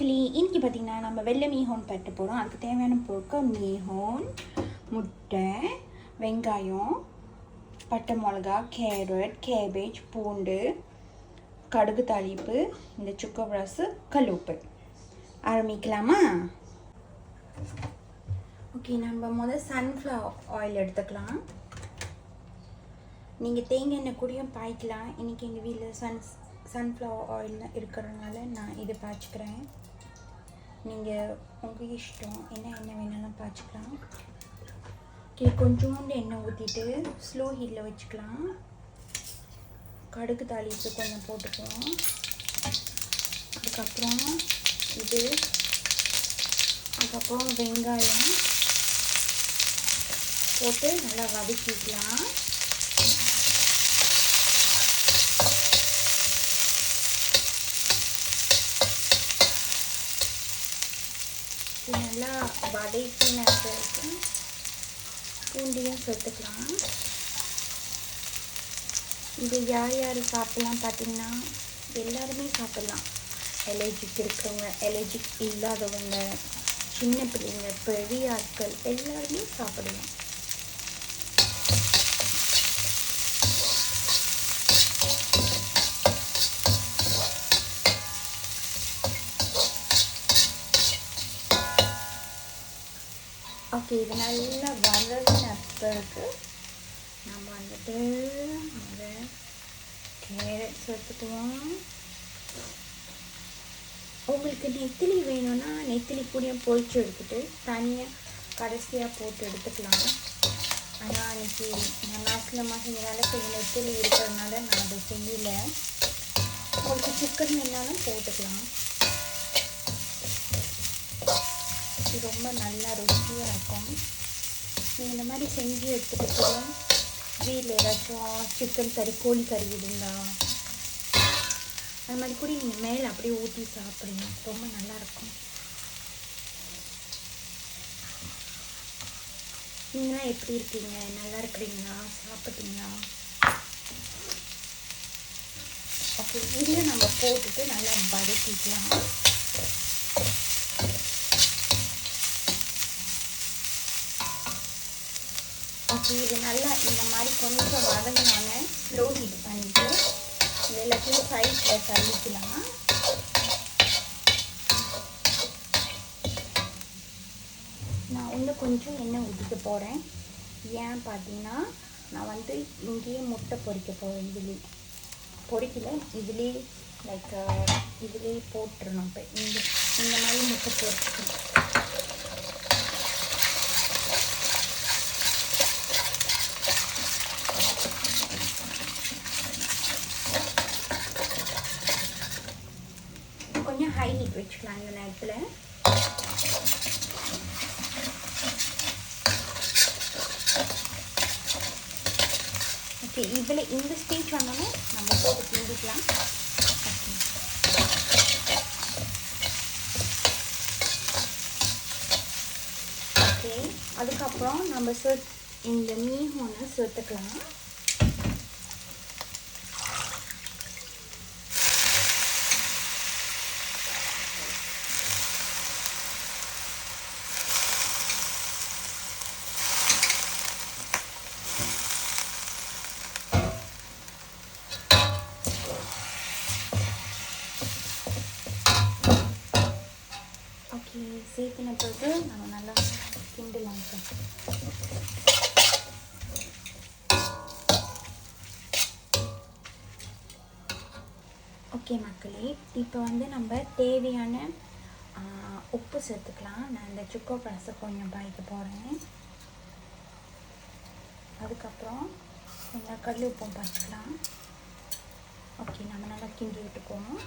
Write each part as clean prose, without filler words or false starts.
மக்களே, இன்னைக்கு பார்த்தீங்கன்னா நம்ம வெள்ளை மீஹோன் பட்ட போகிறோம். அதுக்கு தேவையான பொருட்கள் மீஹோன், முட்டை, வெங்காயம், பட்டை மிளகா, கேரட், கேபேஜ், பூண்டு, கடுகு தாளிப்பு, இந்த சுக்கு ரசு, கல்லுப்பு. ஆரம்பிக்கலாமா? ஓகே, நம்ம முதல் சன்ஃப்ளவர் ஆயில் எடுத்துக்கலாம். நீங்கள் தேங்காய் எண்ணெய் கூடயும் பாய்க்கலாம். இன்றைக்கி எங்கள் வீட்டில் சன்ஃப்ளவர் ஆயில் இருக்கிறதுனால நான் இதை பாய்ச்சிக்கிறேன். நீங்கள் உங்கள் இஷ்டம், என்ன எண்ணெய் வேணாலும் பாய்ச்சிக்கலாம். ஓகே, கொஞ்சோண்டு எண்ணெய் ஊற்றிட்டு ஸ்லோ ஹீட்டில் வச்சுக்கலாம். கடுகு தாளிப்பு கொஞ்சம் போட்டுக்குவோம். அதுக்கப்புறம் அதுக்கப்புறம் வெங்காயம் போட்டு நல்லா வதக்கிக்கலாம். நல்லா வதக்கின பிறகு பூண்டையும் சேர்த்துக்கலாம். இது யார் யார் சாப்பிட்லாம் பார்த்தீங்கன்னா எல்லாருமே சாப்பிட்லாம். அலர்ஜிக் இருக்கிறவங்க, அலர்ஜிக் இல்லாதவங்க, சின்ன பிள்ளைங்க, பெரிய ஆட்கள் எல்லாருமே சாப்பிடலாம். ஓகே, இது நல்லா வதங்கின பிறகு நம்ம வந்துட்டு கேரட் சேர்த்துக்குவோம். உங்களுக்கு நெத்திலி வேணும்னா நெத்திலி கூடயும் பொரிச்சு எடுத்துட்டு தனியாக கடைசியாக போட்டு எடுத்துக்கலாம். ஆனால் அன்றைக்கி நான் நாசிலமாக செஞ்சனால கொஞ்சம் நெத்திலி இருக்கிறதுனால நான் அதை செய்யலை. உங்களுக்கு சிக்கன் வேணாலும் போட்டுக்கலாம். இது ரொம்ப நல்லா ருசியாக இருக்கும். நீங்கள் இந்த மாதிரி செஞ்சு எடுத்துகிட்டு கூட வீட்டில் ஏதாச்சும் சிக்கன் கறி, கோழி கறி இருந்தால் அது மாதிரி கூட நீங்கள் மேலே அப்படியே ஊற்றி சாப்பிடுங்க. ரொம்ப நல்லாயிருக்கும். நீங்களாம் எப்படி இருக்கீங்க? நல்லா இருக்கிறீங்களா? சாப்பிட்டீங்களா? ஓகே, இதில் நம்ம போட்டுட்டு நல்லா வதக்கிக்கலாம். ஓகே, இது நல்லா இந்த மாதிரி கொஞ்சம் வதங்கினால ஸ்லோ ஹீட் பண்ணிவிட்டு இது எல்லாத்தையும் சைடில் தள்ளிக்கலாம். நான் இன்னும் கொஞ்சம் எண்ணெய் ஊற்றிக்க போகிறேன். ஏன் பார்த்தீங்கன்னா நான் வந்து இங்கேயே முட்டை பொரிக்க போகிறேன். இதுலேயே பொரிக்கல, இதுலேயே இதுலேயே போட்டுருணும். இப்போ இந்த மாதிரி முட்டை பொரிச்சுக்கணும். கொஞ்சம் ஹை ஹீட் வச்சுக்கலாம் இந்த நேரத்தில். ஓகே, இதில் இந்த ஸ்டேஜ் வந்தோன்னே நம்ம போட்டு கிண்டிக்கலாம். ஓகே, அதுக்கப்புறம் நம்ம இந்த மீஹோனை சேர்த்துக்கலாம். சேர்த்தின பிறகு நம்ம நல்லா கிண்டலாம். ஓகே மக்களே, இப்போ வந்து நம்ம தேவையான உப்பு சேர்த்துக்கலாம். நான் இந்த சுக்கோ ரசை கொஞ்சம் பாய்க்க போகிறேன். அதுக்கப்புறம் கொஞ்சம் கல் உப்பும் பாய்ச்சிக்கலாம். ஓகே, நம்ம நல்லா கிண்டி விட்டுக்குவோம்.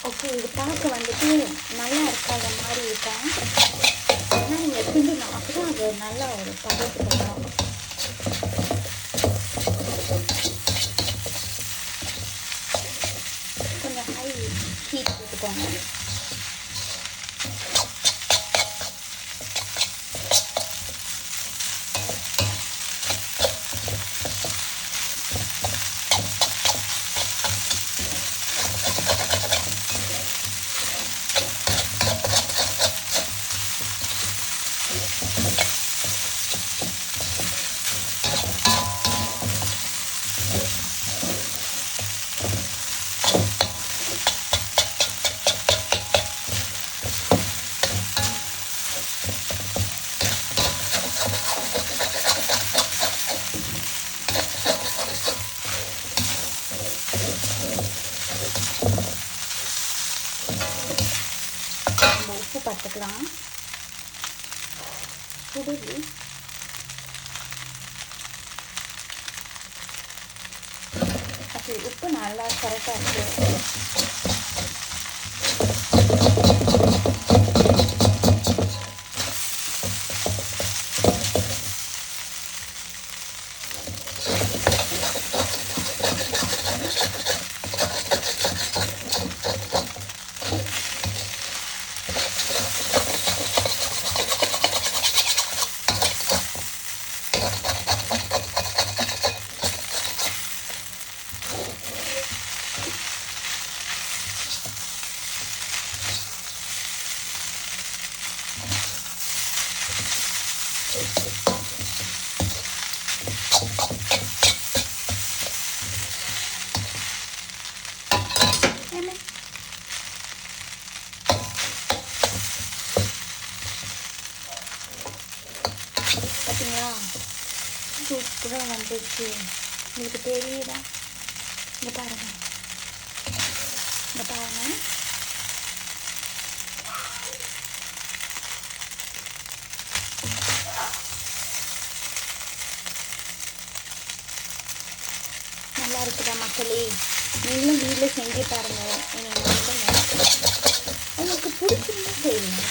ஓகே, இது பார்க்க வந்துட்டு நல்லா இருக்காத மாதிரி இருக்கும். ஆனால் நீங்கள் கிண்டணும், அப்போ தான் அது நல்லா ஒரு பதத்துக்கு வரும். கொஞ்சம் ஹை ஹீட் போட்டுக்கோங்க. நம்ம உப்பு பார்த்துக்கலாம். சுடுது. ஓகே, உப்பு நல்லா கரெக்டாக இருக்குது. பார்த்தீங்களா, சூப்பராக வந்துச்சு. உங்களுக்கு தெரியுதா? இங்கே பாருங்கள், இங்கே பாருங்கள். நல்லா இருக்குதா மக்களே? நீங்களும் வீட்டில் செஞ்சு பாருங்கள். நீங்கள் உங்களுக்கு பிடிச்சிருந்தா செய்யுங்க.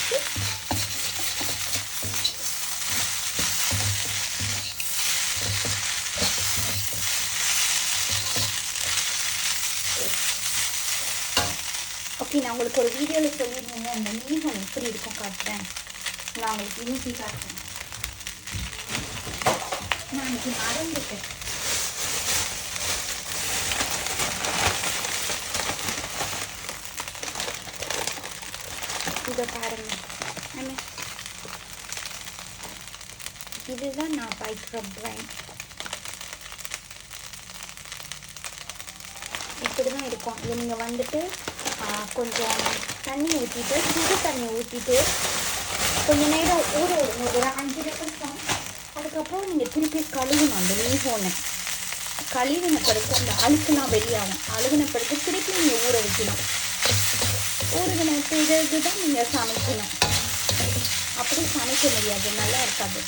ஓகே, நான் உங்களுக்கு ஒரு வீடியோவில் சொல்லியிருந்தேங்க, அந்த மீன் எப்படி இருக்கும் காட்டுறேன். நான் உங்களுக்கு யூசி காட்டுறேன். நான் இன்னைக்கு மறந்துட்டேன். இதை பாருங்கள். இதுதான் நான் வைக்கிற ட்ரைன். இப்படி தான் இருக்கும். இது நீங்கள் வந்துட்டு கொஞ்சம் தண்ணி ஊற்றிட்டு, சுடு தண்ணி ஊற்றிட்டு கொஞ்சம் நேரம் ஊற விடுங்க, ஒரு 5 நிமிஷம். அதுக்கப்புறம் நீங்கள் திருப்பி கழுவணும். அந்த மீன் கழுவின பிறகு அந்த அழுக்குலாம் வெளியாகும். அழுகின பிறகு திருப்பி நீங்கள் ஊற வைக்கணும். ஊறுகின பிறகு தான் நீங்கள் சமைக்கணும். அப்படி சமைக்க முடியாது, நல்லா இருக்காது.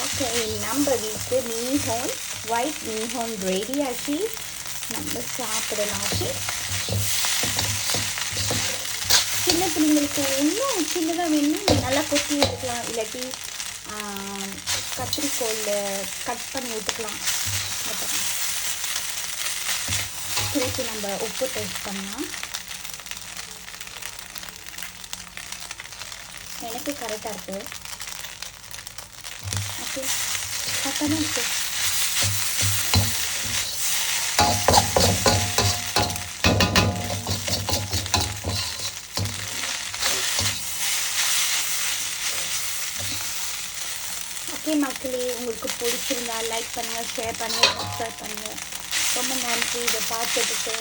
ஓகே, நம்ம வீட்டு மீன் ஒயிட் மீன் ரெடி ஆச்சு. நம்ம சாப்பிடலாம். சின்ன பிள்ளைங்களுக்கு இன்னும் சின்னதாக வேணும், நல்லா கொத்தி விட்டுக்கலாம். இல்லாட்டி கத்திரிக்கோலில் கட் பண்ணி விட்டுக்கலாம். திருப்பி நம்ம உப்பு டேஸ்ட் பண்ணலாம். எனக்கு கரெக்டாக இருக்குது. ஓகே, கரெக்டாக தான் இருக்குது. ஓகே மக்களே, உங்களுக்கு பிடிச்சிருந்தா லைக் பண்ணுங்கள், ஷேர் பண்ணுங்கள், சப்ஸ்கிரைப் பண்ணுங்கள். ரொம்ப நன்றி இதை பார்த்ததுக்கு.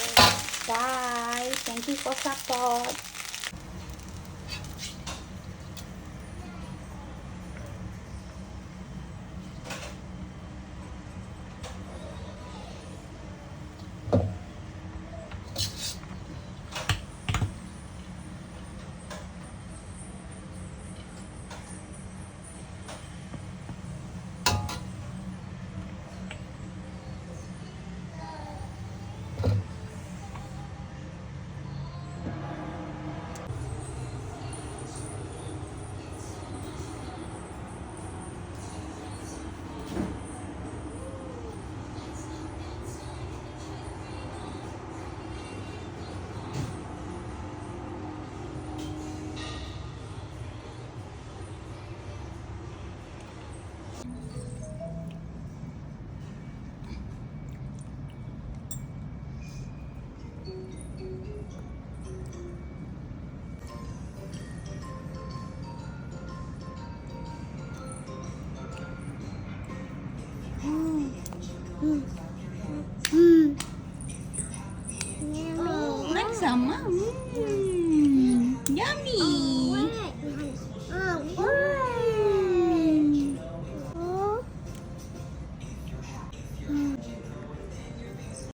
Bye. Thank you for support. Mm.